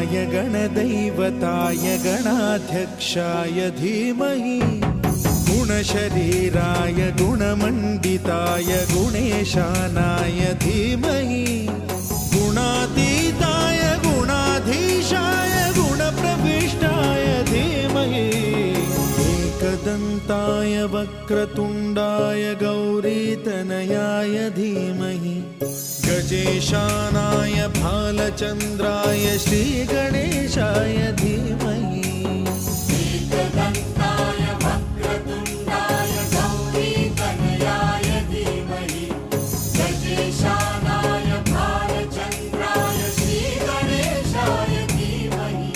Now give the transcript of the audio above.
गणाधिपतये गणदैवताय गणाध्यक्षाय धीमहि गुणशरीराय गुणमण्डिताय गुणेशानाय धीमहि गुणातीताय गुणाधीशाय गुणप्रविष्टाय धीमहि एकदन्ताय वक्रतुण्डाय गौरीतनयाय धीमहि गजेशानाय भालचन्द्राय श्रीगणेशाय